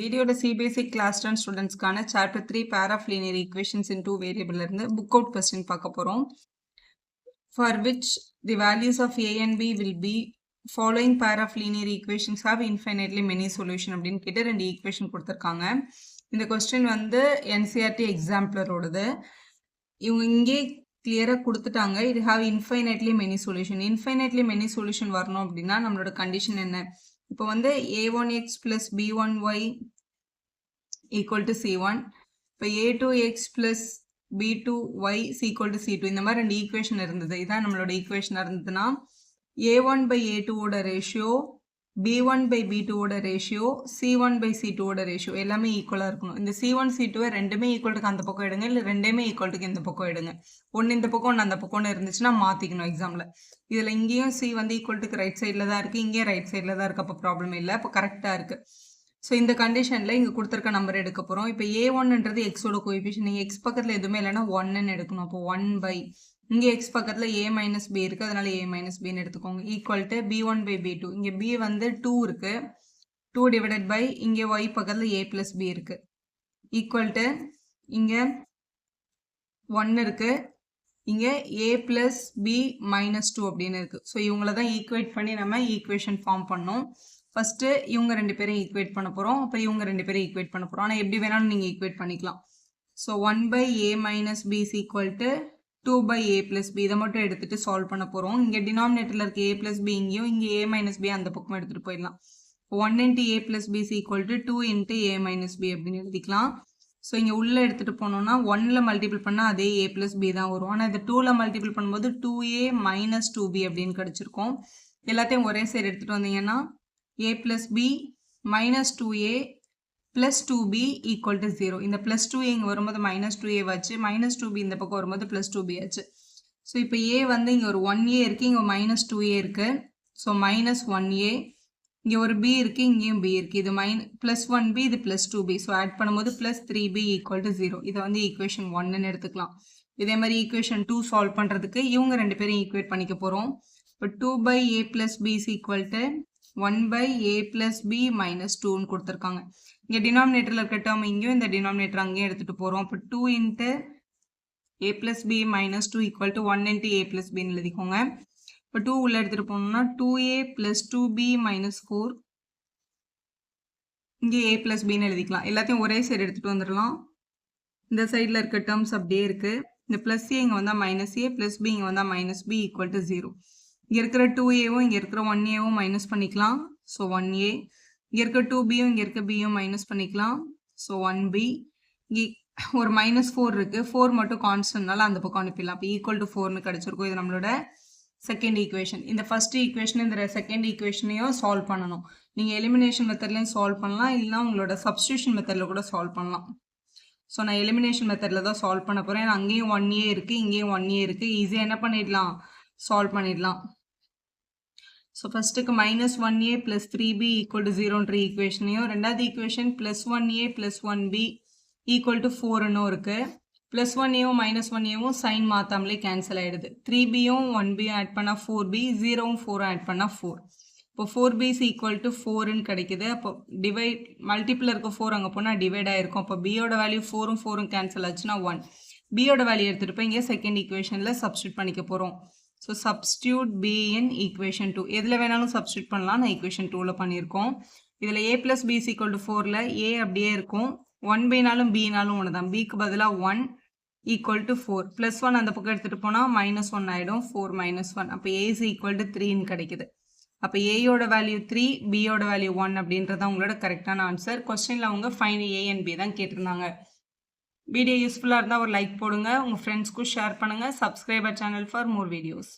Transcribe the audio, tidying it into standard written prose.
வீடியோட CBSE class 10 ஸ்டூடெண்ட்ஸ்க்கான chapter 3 pair of linear equations in two variable இருந்து book out question பார்க்க போறோம். For which the values of a and b will be following pair of linear equations have infinitely many solution அப்படின்னு கேட்டு ரெண்டு equation கொடுத்துருக்காங்க. இந்த question வந்து NCERT எக்ஸாம்பிளரோடது. இவங்க இங்கே கிளியராக கொடுத்துட்டாங்க. இது have infinitely many solution. Infinitely many solution வரணும் அப்படின்னா நம்மளோட கண்டிஷன் என்ன? இப்போ வந்து a1x plus b1y equal to c1. இப்போ a2x plus b2y is equal to c2. இந்த மாதிரி ரெண்டு ஈக்குவேஷன் இருந்தது. இதான் நம்மளோட ஈக்குவேஷன் இருந்ததுன்னா a1 by a2 ஓட ரேஷியோ, b1 by b2 ஓட ரேஷியோ, c1 by c2 ஓட ரேஷியோ எல்லாமே ஈக்குவலாக இருக்கணும். இந்த c1 c2 ரெண்டுமே ஈக்குவலுக்கு அந்த பக்கம் எடுங்க, இல்லை ரெண்டுமே ஈக்குவலுக்கு இந்த பக்கம் எடுங்க. ஒன்று இந்த பக்கம் ஒன்று அந்த பக்கம்னு இருந்துச்சுன்னா மாற்றிக்கணும் எக்ஸாமில். இதில் இங்கேயும் சி வந்து ஈக்குவலுக்கு ரைட் சைடில் தான் இருக்குது, இங்கேயும் ரைட் சைடில் தான் இருக்குது. அப்போ ப்ராப்ளம் இல்லை, அப்போ கரெக்டாக இருக்குது. ஸோ இந்த கண்டிஷனில் இங்கே கொடுத்துருக்க நம்பர் எடுக்க போகிறோம். இப்போ a1ன்றது எக்ஸோட கோஎஃபிஷியன்ட். நீங்கள் எக்ஸ் பக்கத்தில் எதுவுமே இல்லைன்னா 1ன்னு எடுக்கணும். அப்போ 1 by இங்கே எக்ஸ் பக்கத்தில் a மைனஸ் பி இருக்குது, அதனால a மைனஸ் பின்னு எடுத்துக்கோங்க. Equal to b1 by b2. இங்கே b வந்து 2 இருக்குது, 2 டிவைடட் பை இங்கே y பக்கத்தில் a ப்ளஸ் பி இருக்குது. ஈக்குவல் டு இங்கே 1 இருக்குது, இங்கே a ப்ளஸ் பி மைனஸ் 2 அப்படின்னு இருக்குது. ஸோ இவங்கள தான் ஈக்குவேட் பண்ணி நம்ம ஈக்குவேஷன் ஃபார்ம் பண்ணோம். ஃபஸ்ட்டு இவங்க ரெண்டு பேரும் ஈக்குவேட் பண்ண போகிறோம், அப்புறம் இவங்க ரெண்டு பேரும் ஈக்குவேட் பண்ண போகிறோம். ஆனால் எப்படி வேணாலும் நீங்கள் ஈக்குவேட் பண்ணிக்கலாம். So 1 by a minus B is equal to 2 by a plus b. இதை மட்டும் எடுத்துகிட்டு சால்வ் பண்ண போகிறோம். இங்கே டினாமினேட்டரில் இருக்க a plus b இங்கேயும், இங்கே a minus b அந்த பக்கம் எடுத்துகிட்டு போயிடலாம். 1 into a plus b is equal to 2 into a minus b அப்படின்னு எழுதிக்கலாம். ஸோ இங்கே உள்ளே எடுத்துகிட்டு போனோம்னா 1ல் மல்டிபிள் பண்ணால் அதே a plus b தான் வரும். ஆனால் இந்த 2ல் மல்டிபிள் பண்ணும்போது 2a minus 2b அப்படின்னு கிடச்சிருக்கும். எல்லாத்தையும் ஒரே சைடு எடுத்துகிட்டு வந்தீங்கன்னா a plus b minus 2a plus 2b equal to 0. இந்த plus 2a இங்கே வரும்போது minus 2a வச்சு, minus 2b இந்த பக்கம் வரும்போது plus 2b ஆச்சு. ஸோ இப்போ a வந்து இங்கே ஒரு 1a இருக்குது, இங்கே minus 2a இருக்குது. ஸோ minus 1a, இங்கே ஒரு b இருக்குது, இங்கேயும் b இருக்குது. இது plus 1b, இது plus 2b. ஸோ ஆட் பண்ணும்போது plus 3b equal to 0. இதை வந்து ஈக்குவேஷன் 1ன்னு எடுத்துக்கலாம். இதே மாதிரி ஈக்குவேஷன் 2 சால்வ் பண்ணுறதுக்கு இவங்க ரெண்டு பேரும் ஈக்குவேட் பண்ணிக்க போகிறோம். இப்போ 2 by a plus b is equal to 1 by a plus b minus 2ன்னு கொடுத்துருக்காங்க. இங்கே டினாமினேட்டரில் இருக்க டேர்ம் இங்கேயும், இந்த டினாமினேட்டர் அங்கேயும் எடுத்துகிட்டு போகிறோம். இப்போ 2 into a plus b minus 2 equal to 1 into a plus bன்னு எழுதிக்கோங்க. இப்போ 2 உள்ளே எடுத்துகிட்டு போனோம்னா 2a plus 2b minus 4. இங்கே a plus bன்னு எழுதிக்கலாம். எல்லாத்தையும் ஒரே சைடு எடுத்துகிட்டு வந்துடலாம். இந்த சைடில் இருக்க டேர்ம்ஸ் அப்படியே இருக்குது. இந்த ப்ளஸ் a இங்கே வந்தால் மைனஸ் a, ப்ளஸ் b இங்கே வந்தால் மைனஸ் b ஈக்குவல் டு 0. இங்கே இருக்கிற 2aவும் இங்கே இருக்கிற 1aவும் மைனஸ் பண்ணிக்கலாம். So 1a. இங்கே இருக்க 2bயும் இங்கே இருக்க bயும் மைனஸ் பண்ணிக்கலாம். So 1b. இங்கே ஒரு மைனஸ் 4 இருக்குது, 4 மட்டும் கான்ஸ்டன்ட்னால அந்த பக்கம் அனுப்பிடலாம். அப்போ ஈக்குவல் டு 4ன்னு கிடச்சிருக்கும். இது நம்மளோட செகண்ட் ஈக்குவேஷன். இந்த ஃபர்ஸ்ட் ஈக்குவேஷன் இந்த செகண்ட் ஈக்குவேஷனையும் சால்வ் பண்ணணும். நீங்கள் எலிமினேஷன் மெத்தட்லையும் சால்வ் பண்ணலாம், இல்லைனா உங்களோட சப்ஸ்டியூஷன் மெத்தடில் கூட சால்வ் பண்ணலாம். ஸோ நான் எலிமினேஷன் மெத்தடில் தான் சால்வ் பண்ண போகிறேன். அங்கேயும் 1a இருக்குது, இங்கேயும் 1a இருக்குது. ஈஸியாக என்ன பண்ணிடலாம், சால்வ் பண்ணிடலாம். ஸோ ஃபஸ்ட்டுக்கு minus 1a plus 3b equal to 0ன்ற ஈக்குவேஷனையும், ரெண்டாவது equation plus 1a plus 1b equal to 4ன்னும் இருக்குது. ப்ளஸ் 1aவும் மைனஸ் 1aவும் சைன் மாற்றாமலே கேன்சல் ஆகிடுது. 3bயும் 1bயும் ஆட் பண்ணால் 4b, 0வும் 4ம் ஆட் பண்ணால் 4. இப்போ 4b இஸ் ஈக்குவல் டு 4ன்னு கிடைக்குது. அப்போ டிவைட் மல்டிப்பிள் இருக்க 4 அங்கே போனால் டிவைட் ஆகிருக்கும். அப்போ பியோட வேல்யூ 4ம் 4ம் கேன்சல் ஆச்சுன்னா 1. பியோட வேல்யூ எடுத்துகிட்டு போய் இங்கே செகண்ட் ஈக்குவேஷனில் சப்ஸ்டியூட் பண்ணிக்க போகிறோம். So substitute b in equation 2. எதில் வேணாலும் சப்ஸ்டியூட் பண்ணலாம், நான் equation 2ல் பண்ணியிருக்கோம். இதில் a plus b is equal to 4ல் a அப்படியே இருக்கும். 1bனாலும் bனாலும் ஒன்று தான். bக்கு பதிலாக 1 equal to 4. ப்ளஸ் 1 அந்த பக்கம் எடுத்துகிட்டு போனால் மைனஸ் 1 ஆகிடும். 4 minus 1. அப்போ a is equal to 3ன்னு கிடைக்குது. அப்போ aயோட வேல்யூ 3, bயோட வேல்யூ 1 அப்படின்றத உங்களோட கரெக்டான ஆன்சர். கொஸ்டினில் அவங்க ஃபைன் a and b தான் கேட்டிருந்தாங்க. வீடியோ யூஸ்ஃபுல்லாக இருந்தால் ஒரு லைக் போடுங்க, உங்கள் ஃப்ரெண்ட்ஸ்க்கும் ஷேர் பண்ணுங்கள். Subscriber channel for more videos.